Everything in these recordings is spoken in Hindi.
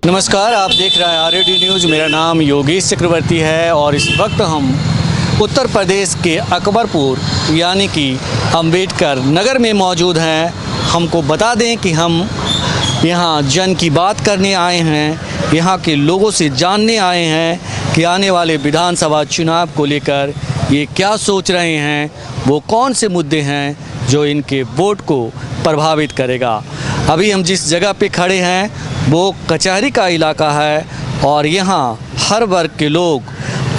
नमस्कार, आप देख रहे हैं आरएडी न्यूज़। मेरा नाम योगेश चक्रवर्ती है और इस वक्त हम उत्तर प्रदेश के अकबरपुर यानी कि अंबेडकर नगर में मौजूद हैं। हमको बता दें कि हम यहाँ जन की बात करने आए हैं, यहाँ के लोगों से जानने आए हैं कि आने वाले विधानसभा चुनाव को लेकर ये क्या सोच रहे हैं, वो कौन से मुद्दे हैं जो इनके वोट को प्रभावित करेगा। अभी हम जिस जगह पे खड़े हैं वो कचहरी का इलाका है और यहाँ हर वर्ग के लोग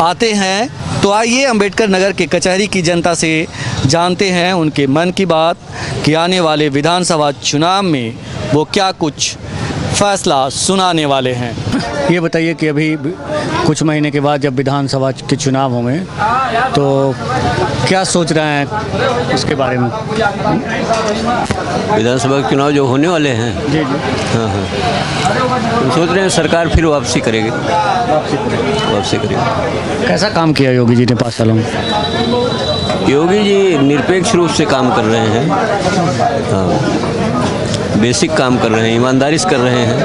आते हैं। तो आइए अंबेडकर नगर के कचहरी की जनता से जानते हैं उनके मन की बात कि आने वाले विधानसभा चुनाव में वो क्या कुछ फैसला सुनाने वाले हैं। ये बताइए कि अभी कुछ महीने के बाद जब विधानसभा के चुनाव होंगे तो क्या सोच रहे हैं इसके बारे में? विधानसभा के चुनाव जो होने वाले हैं, जी जी, हाँ, हम सोच रहे हैं सरकार फिर वापसी करेगी। कैसा काम किया योगी जी ने 5 सालों में? योगी जी निरपेक्ष रूप से काम कर रहे हैं, हाँ, बेसिक काम कर रहे हैं, ईमानदारी से कर रहे हैं,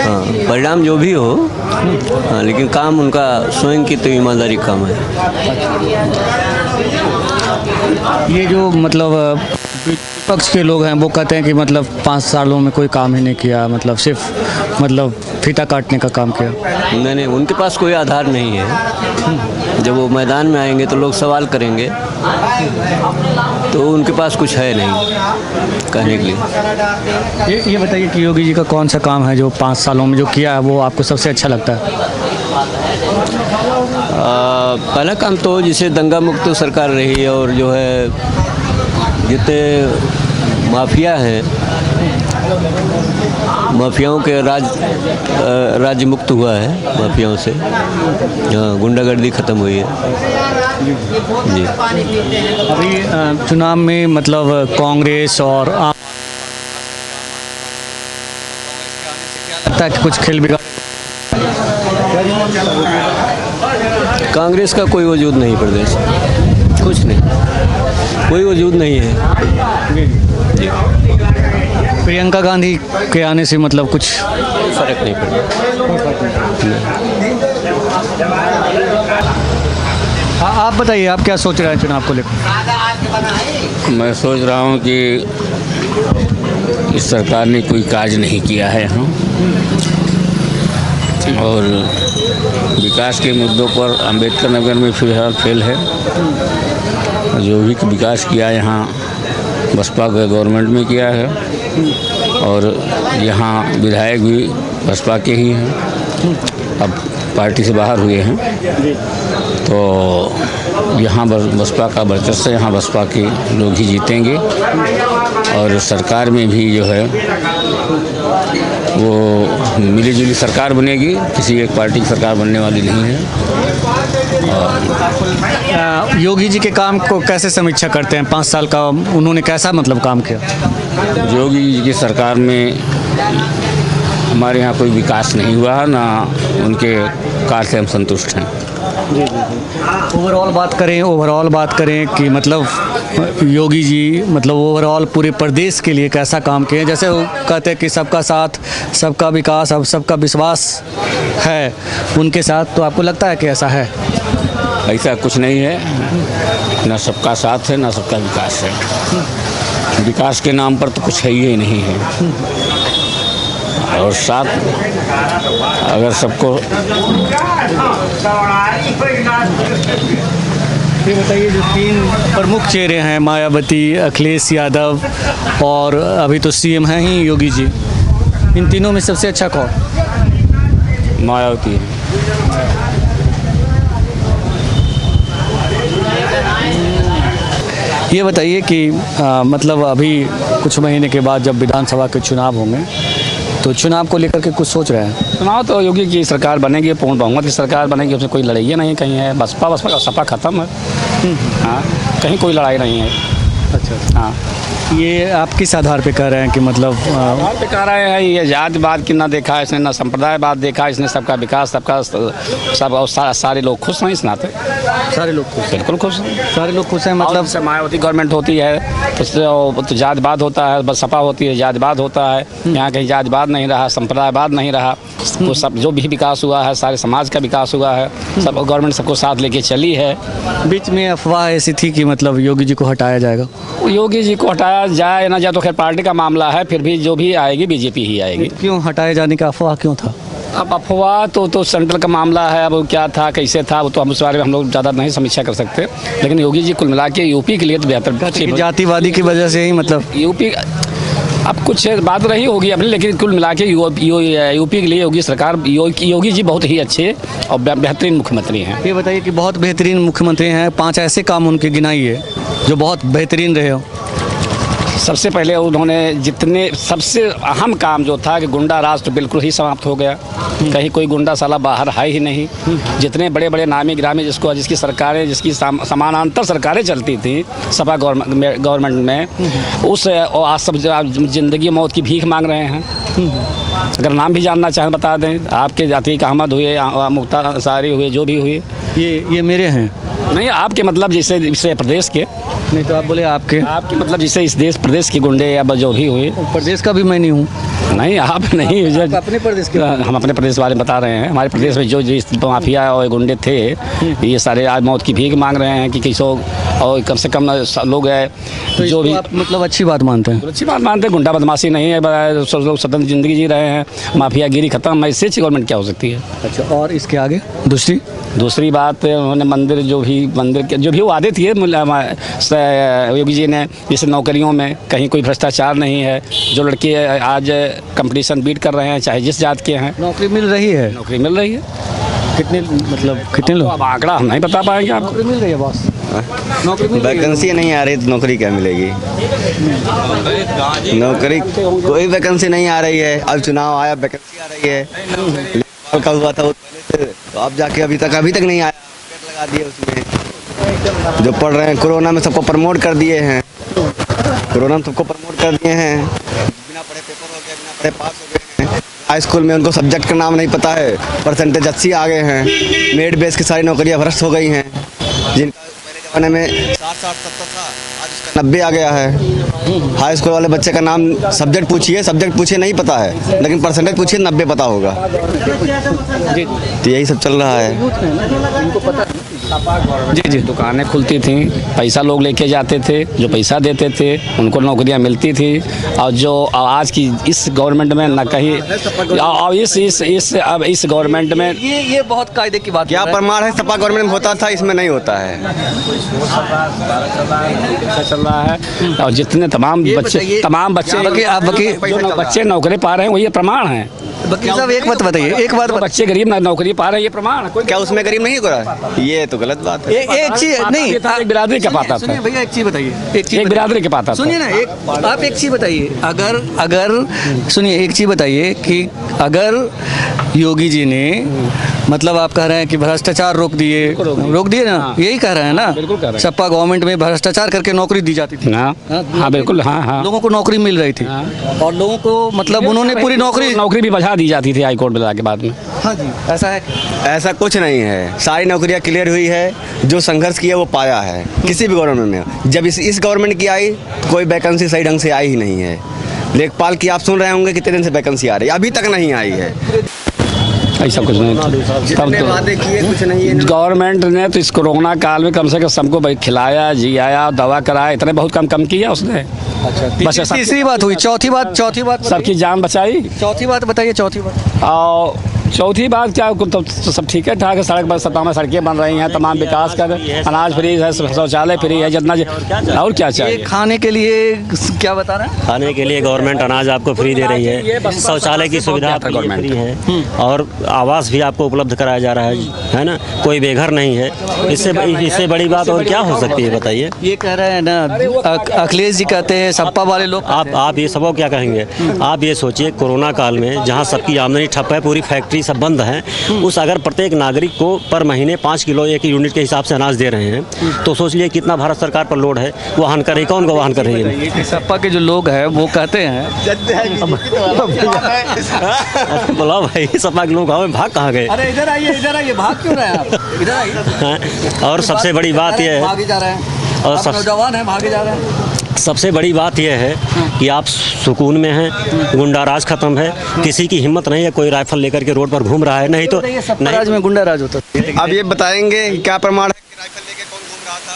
हाँ, परिणाम जो भी हो, हाँ, लेकिन काम उनका स्वयं की तो ईमानदारी का काम है। ये जो मतलब विपक्ष के लोग हैं वो कहते हैं कि मतलब 5 सालों में कोई काम ही नहीं किया, मतलब सिर्फ मतलब फीता काटने का काम किया। नहीं, उनके पास कोई आधार नहीं है। जब वो मैदान में आएंगे तो लोग सवाल करेंगे, तो उनके पास कुछ है नहीं कहने के लिए। ये बताइए कि योगी जी का कौन सा काम है जो 5 सालों में जो किया है वो आपको सबसे अच्छा लगता है? पहला काम तो जिसे दंगा मुक्त सरकार रही और जो है जितने माफिया हैं, माफियाओं के राज्य मुक्त हुआ है, माफियाओं से, हाँ, गुंडागर्दी ख़त्म हुई है जी। अभी चुनाव में मतलब कांग्रेस और आम लगता है कि कुछ खेल बिगाड़? कांग्रेस का कोई वजूद नहीं प्रदेश, कुछ नहीं, कोई वजूद नहीं है जी। प्रियंका गांधी के आने से मतलब कुछ फर्क नहीं पड़ा। हाँ, आप बताइए, आप क्या सोच रहे हैं चुनाव को लेकर? मैं सोच रहा हूँ कि इस सरकार ने कोई कार्य नहीं किया है यहाँ, और विकास के मुद्दों पर अंबेडकर नगर में फिलहाल फेल है। जो भी विकास किया यहाँ बसपा के गवर्नमेंट में किया है, और यहाँ विधायक भी बसपा के ही हैं, अब पार्टी से बाहर हुए हैं। तो यहाँ बसपा का वर्चस्व, यहाँ बसपा के लोग ही जीतेंगे, और सरकार में भी जो है वो मिलीजुली सरकार बनेगी, किसी एक पार्टी की सरकार बनने वाली नहीं है। योगी जी के काम को कैसे समीक्षा करते हैं? 5 साल का उन्होंने कैसा मतलब काम किया? योगी जी की सरकार में हमारे यहाँ कोई विकास नहीं हुआ है, ना उनके कार्य से हम संतुष्ट हैं। ओवरऑल बात करें कि मतलब योगी जी मतलब ओवरऑल पूरे प्रदेश के लिए कैसा काम किए? जैसे वो कहते हैं कि सबका साथ, सबका विकास, अब सबका विश्वास है उनके साथ, तो आपको लगता है कि ऐसा है? ऐसा कुछ नहीं है, ना सबका साथ है ना सबका विकास है। विकास के नाम पर तो कुछ है ही नहीं है, और साथ अगर सबको। ये बताइए, जो 3 प्रमुख चेहरे हैं, मायावती, अखिलेश यादव और अभी तो सीएम हैं ही योगी जी, इन तीनों में सबसे अच्छा कौन? मायावती है। ये बताइए कि मतलब अभी कुछ महीने के बाद जब विधानसभा के चुनाव होंगे तो चुनाव को लेकर के कुछ सोच रहे हैं? चुनाव तो योगी की सरकार बनेगी, पूर्ण बहुमत की सरकार बनेगी, उसमें कोई लड़ाई नहीं कहीं है। बसपा का सपा खत्म है, हाँ, कहीं कोई लड़ाई नहीं है। अच्छा, हाँ। ये आप किस आधार पे कह रहे हैं कि मतलब बात पे कह रहे हैं ये जातिवाद की ना देखा इसने, ना संप्रदायवाद देखा इसने, सबका विकास सबका सब और सारे लोग खुश हैं इस नाते। सारे लोग खुश बिल्कुल खुश हैं, सारे लोग खुश हैं मतलब मतलब से मायावती गवर्नमेंट होती है तो जातिवाद होता है, बस सपा होती है जातिवाद होता है। यहाँ कहीं जातिवाद नहीं रहा, संप्रदायवाद नहीं रहा, वो सब जो भी विकास हुआ है सारे समाज का विकास हुआ है, सब गवर्नमेंट सबको साथ लेके चली है। बीच में अफवाह ऐसी थी कि मतलब योगी जी को हटाया जाएगा। योगी जी को हटाया जाए ना जाए तो खैर पार्टी का मामला है, फिर भी जो भी आएगी बीजेपी ही आएगी। क्यों हटाए जाने का अफवाह क्यों था? अब अफवाह तो सेंट्रल का मामला है, अब क्या था कैसे था वो तो हम उस बारे में हम लोग ज़्यादा नहीं समीक्षा कर सकते, लेकिन योगी जी कुल मिला के यूपी के लिए तो बेहतर जातिवादी की वजह से ही मतलब यूपी अब कुछ बात रही होगी अपनी, लेकिन कुल मिला के यूपी के लिए योगी सरकार योगी जी बहुत ही अच्छे और बेहतरीन मुख्यमंत्री हैं। ये बताइए कि बहुत बेहतरीन मुख्यमंत्री हैं, 5 ऐसे काम उनके गिनाइए जो बहुत बेहतरीन रहे हो। सबसे पहले उन्होंने जितने सबसे अहम काम जो था कि गुंडा राज तो बिल्कुल ही समाप्त हो गया, कहीं कोई गुंडा साला बाहर है ही नहीं। जितने बड़े बड़े नामी गिरामी जिसकी सरकारें जिसकी समानांतर सरकारें चलती थी सपा गवर्नमेंट में, उस आज सब जिंदगी मौत की भीख मांग रहे हैं। अगर नाम भी जानना चाहें बता दें, आपके जाति का अहमद हुए, मुख्ता अंसारी हुए, जो भी हुए, ये मेरे हैं। नहीं आपके मतलब जैसे प्रदेश के, नहीं तो आप बोले आपके मतलब जैसे इस देश प्रदेश के गुंडे या जो भी हुए। प्रदेश का भी मैं नहीं हूँ। नहीं आप नहीं, अपने प्रदेश के हम अपने प्रदेश बारे में बता रहे हैं। हमारे प्रदेश में जो माफिया और गुंडे थे ये सारे आज मौत की भीख मांग रहे हैं कि किसी और कम से कम लोग हैं तो जो भी आप मतलब अच्छी बात मानते हैं। अच्छी बात मानते हैं, गुंडा बदमाशी नहीं है, सब लोग स्वतंत्र जिंदगी जी रहे हैं, माफियागिरी खत्म, इससे अच्छी गवर्नमेंट क्या हो सकती है। अच्छा, और इसके आगे दूसरी बात उन्होंने मंदिर जो भी वादे थे योगी जी ने, जैसे नौकरियों में कहीं कोई भ्रष्टाचार नहीं है, जो लड़के आज कंपटीशन बीट कर रहे हैं चाहे जिस जात के हैं, नौकरी मिल रही है। कितने लोग? अब आंकड़ा हम नहीं बता पाएंगे आपको। नौकरी मिल रही है बॉस? नौकरी वैकेंसी नहीं आ रही तो नौकरी क्या मिलेगी? नौकरी कोई वैकेंसी नहीं आ रही है। अब चुनाव आया वैकेंसी आ रही है, का हुआ था वो पहले से, तो अब जाके अभी तक नहीं आया, लगा दिए उसमें। जो पढ़ रहे हैं कोरोना में सबको प्रमोट कर दिए हैं, बिना पढ़े पेपर हो गया, बिना पढ़े पास हो गए हैं। हाई स्कूल में उनको सब्जेक्ट का नाम नहीं पता है, परसेंटेज 80 आ गए हैं। मेड बेस की सारी नौकरियां भ्रष्ट हो गई हैं, जिनका पहले ज़माने में 60-70 था, आज उसका 90 आ गया है। हाई स्कूल वाले बच्चे का नाम सब्जेक्ट पूछिए नहीं पता है, लेकिन परसेंटेज पूछिए 90 पता होगा। तो यही सब चल रहा है। जी दुकानें खुलती थी, पैसा लोग लेके जाते थे, जो पैसा देते थे उनको नौकरियां मिलती थी, और जो आज की इस गवर्नमेंट में न कहीं, और इस गवर्नमेंट में ये बहुत कायदे की बात। क्या प्रमाण है सपा गवर्नमेंट में होता था, इसमें नहीं होता है। चल रहा है, और जितने तमाम बच्चे नौकरी पा रहे हैं वही प्रमाण है। वकील साहब एक बात बताइए, एक बात बच्चे गरीब नौकरी पा रहे हैं ये प्रमाण है। क्या उसमें गरीब नहीं हो रहा है? ये तो गलत बात है। एक चीज नहीं, एक बिरादरी का पाता था। भैया एक चीज बताइए, एक बिरादरी के पाता था। सुनिए ना, आप एक चीज बताइए, अगर सुनिए एक चीज बताइए कि अगर योगी जी ने मतलब आप कह रहे हैं कि भ्रष्टाचार रोक दिए ना, यही कह रहे हैं ना, सपा गवर्नमेंट में भ्रष्टाचार करके नौकरी दी जाती थी। हाँ बिल्कुल, हाँ लोगों को नौकरी मिल रही थी, और लोगों को मतलब उन्होंने पूरी नौकरी भी बढ़ा दी जाती थी हाईकोर्ट में जाके बाद में। हाँ जी, ऐसा है? ऐसा कुछ नहीं है, सारी नौकरियां क्लियर हुई है, जो संघर्ष किया वो पाया है किसी भी गवर्नमेंट में। जब इस गवर्नमेंट की आई तो कोई वैकेंसी सही ढंग से आई ही नहीं है। लेखपाल की आप सुन रहे होंगे कितने दिन से वैकेंसी आ रही है, अभी तक नहीं आई है। ऐसा कुछ नहीं, तब तो वादे किए कुछ नहीं है। गवर्नमेंट ने तो इस कोरोना काल में कम से कम सबको खिलाया, जियाया, दवा कराया, इतने बहुत कम किया उसने। अच्छा, बस तीसरी बात हुई, चौथी बात सबकी जान बचाई। चौथी बात बताइए। और चौथी बात क्या, तो सब ठीक है ठाक है, सड़कें बन रही हैं, तमाम विकास कर, अनाज फ्री है, शौचालय फ्री है, जितना और क्या चाहिए। खाने के लिए क्या बता रहे हैं? खाने के लिए गवर्नमेंट अनाज आपको फ्री दे रही है, शौचालय की सुविधा फ्री है, और आवास भी आपको उपलब्ध कराया जा रहा है ना, कोई बेघर नहीं है। इससे बड़ी बात और क्या हो सकती है बताइए। ये कह रहे हैं ना, अखिलेश जी कहते हैं, सपा वाले लोग, आप ये सबको क्या कहेंगे। आप ये सोचिए कोरोना काल में जहाँ सबकी आमदनी ठप है, पूरी फैक्ट्री ये सब बंद हैं, उस अगर प्रत्येक नागरिक को पर महीने 5 किलो एक यूनिट के हिसाब से अनाज दे रहे हैं, तो सोच लिए कितना भारत सरकार पर लोड है, वहन करे, कौन को वहन करेगी। सपा के जो लोग हैं वो कहते हैं बोला भाई सपा के लोग भाग कहाँ गए। अरे इधर आइए, भाग क्यों रहे हैं आप, इधर आइए। और सबसे बड़ी बात यह है, भागे जा रहे हैं और नौजवान हैं, भागे जा रहे हैं। सबसे बड़ी बात यह है कि आप सुकून में हैं, गुंडा राज खत्म है, किसी की हिम्मत नहीं है कोई राइफल लेकर के रोड पर घूम रहा है। नहीं तो नहीं राज में गुंडा राज होता। अब ये बताएंगे क्या प्रमाण है कि राइफल लेके कौन घूम रहा था?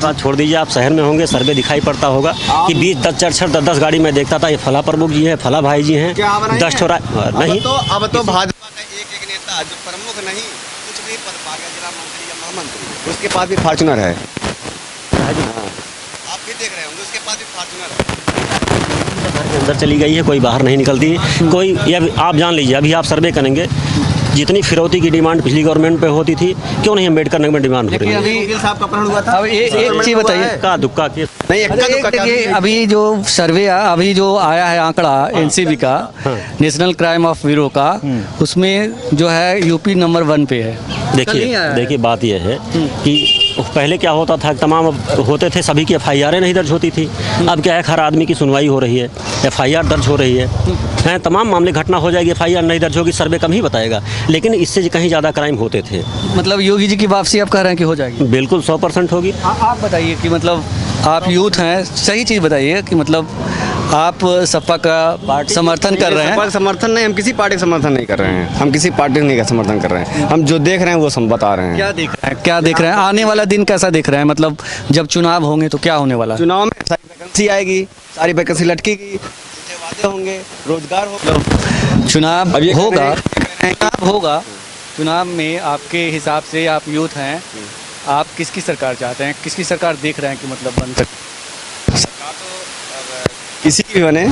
बात छोड़ दीजिए, आप शहर में होंगे, सर्वे दिखाई पड़ता होगा कि 20-10 गाड़ी में देखता था, ये फला प्रमुख जी हैं, फला भाई जी हैं, 10 छोरा नहीं। अब तो भाजपा का एक नेता जो प्रमुख नहीं कुछ भी पद पा गया, जिला मंत्री या महामंत्री, उसके पास भी फॉर्चुनर है। आप भी देख रहे होंगे, उसके पास भी फॉर्चुनर है। अंदर चली गई है, कोई बाहर नहीं निकलती कोई। ये आप जान लीजिए, अभी आप सर्वे करेंगे, जितनी फिरौती की डिमांड पिछली गवर्नमेंट पे होती थी, क्यों नहीं अम्बेडकर नगर में डिमांड हो रही है। अभी वकील साहब का अपहरण हुआ था। अब एक चीज़ बताइए, का दुक्का केस नहीं, देखिए अभी जो सर्वे अभी जो आया है आंकड़ा एनसीबी का, नेशनल क्राइम ऑफ ब्यूरो का, उसमें जो है यूपी नंबर 1 पे है। देखिए बात यह है कि पहले क्या होता था, तमाम होते थे, सभी की एफआईआर नहीं दर्ज होती थी। अब क्या है, हर आदमी की सुनवाई हो रही है, एफआईआर दर्ज हो रही है, तमाम मामले घटना हो जाएगी, एफआईआर नहीं दर्ज होगी, सर्वे कम ही बताएगा, लेकिन इससे कहीं ज़्यादा क्राइम होते थे। मतलब योगी जी की वापसी आप कह रहे हैं कि हो जाएगी? बिल्कुल 100% होगी। आप बताइए कि मतलब आप यूथ हैं, सही चीज़ बताइए कि मतलब आप सपा का समर्थन कर रहे हैं? सपा का समर्थन नहीं, हम किसी पार्टी का समर्थन नहीं कर रहे हैं, हम किसी पार्टी नहीं का समर्थन कर रहे हैं, हम जो देख रहे हैं वो हम बता रहे हैं। क्या देख रहे हैं आने वाला दिन कैसा देख रहे हैं? मतलब जब चुनाव होंगे तो क्या होने वाला? चुनाव में सारी वैकेंसी आएगी, सारी वैकेंसी लटकेगी, वादे होंगे, रोजगार होगा, चुनाव होगा। चुनाव में आपके हिसाब से, आप यूथ हैं, आप किसकी सरकार चाहते हैं, किसकी सरकार देख रहे हैं कि मतलब बन सकती? सरकार तो किसी की भी बने,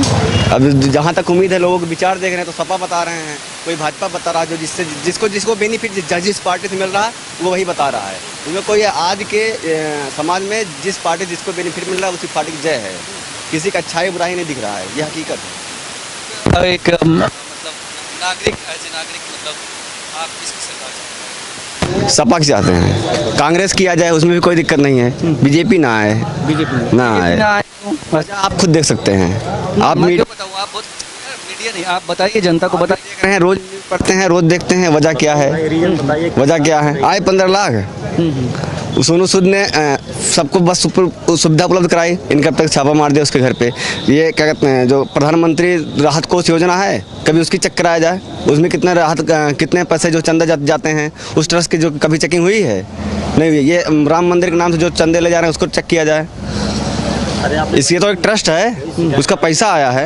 अब जहाँ तक उम्मीद है, लोगों के विचार देख रहे हैं तो सपा बता रहे हैं, कोई भाजपा बता रहा है, जो जिसको बेनिफिट जिस पार्टी से मिल रहा है वो वही बता रहा है। उसमें कोई आज के समाज में जिस पार्टी जिसको बेनिफिट मिल रहा है उसी पार्टी की जय है, किसी का अच्छाई बुराई नहीं दिख रहा है, ये हकीकत है। एक मतलब नागरिक मतलब आप किसकी सरकार चाहते हैं? सपा की चाहते हैं, कांग्रेस किया जाए उसमें भी कोई दिक्कत नहीं है, बीजेपी ना आए, ना आए। आप खुद देख सकते हैं, आप मीडिया नहीं, आप बताइए, जनता को बताइए। देख रहे हैं, रोज न्यूज़ पढ़ते हैं, रोज देखते हैं, वजह क्या है, वजह क्या है? आए 15 लाख, सोनू सूद ने सबको बस सुविधा उपलब्ध कराई, इनका तक छापा मार दिया उसके घर पे। ये क्या कहते हैं, जो प्रधानमंत्री राहत कोष योजना है, कभी उसकी चेक कराया जाए, उसमें कितने राहत, कितने पैसे जो चंदा जाते हैं उस ट्रस्ट की, जो कभी चेकिंग हुई है? नहीं हुई। ये राम मंदिर के नाम से जो चंदे ले जा रहे हैं उसको चेक किया जाए। इसलिए तो एक ट्रस्ट है, उसका पैसा आया है,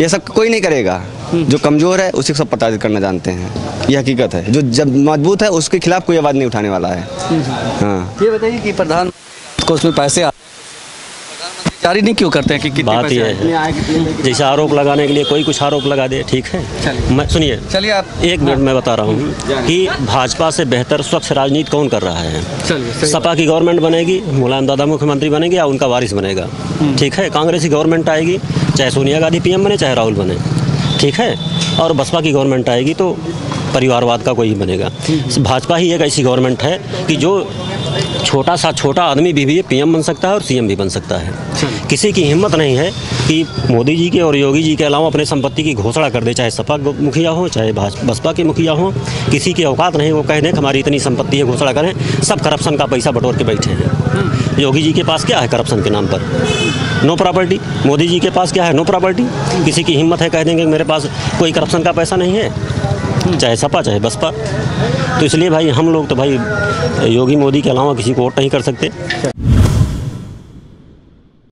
ये सब कोई नहीं करेगा। जो कमज़ोर है उसी को सब पता करना जानते हैं, ये हकीकत है। जो जब मजबूत है उसके खिलाफ कोई आवाज़ नहीं उठाने वाला है। हाँ, ये बताइए कि प्रधान को उसमें पैसे जारी नहीं क्यों करते हैं कि कितने बात ये है, जैसे आरोप लगाने के लिए कोई कुछ आरोप लगा दे, ठीक है। मैं सुनिए, चलिए आप 1 मिनट में बता रहा हूँ कि भाजपा से बेहतर स्वच्छ राजनीति कौन कर रहा है। सपा की गवर्नमेंट बनेगी, मुलायम दादा मुख्यमंत्री बनेंगे या उनका वारिस बनेगा, ठीक है। कांग्रेस की गवर्नमेंट आएगी, चाहे सोनिया गांधी पीएम बने चाहे राहुल बने, ठीक है। और बसपा की गवर्नमेंट आएगी तो परिवारवाद का कोई बनेगा। भाजपा ही एक ऐसी गवर्नमेंट है कि जो छोटा आदमी भी पीएम बन सकता है और सीएम भी बन सकता है। किसी की हिम्मत नहीं है कि मोदी जी के और योगी जी के अलावा अपने संपत्ति की घोषणा कर दे, चाहे सपा मुखिया हो चाहे बसपा के मुखिया हो। किसी की औकात नहीं वो कह दें कि हमारी इतनी संपत्ति है, घोषणा करें। सब करप्शन का पैसा बटोर के बैठे हैं। योगी जी के पास क्या है करप्शन के नाम पर? No property. मोदी जी के पास क्या है? No property. किसी की हिम्मत है कह देंगे कि मेरे पास कोई करप्शन का पैसा नहीं है, चाहे सपा चाहे बसपा। तो इसलिए भाई हम लोग तो भाई योगी मोदी के अलावा किसी को वोट नहीं कर सकते।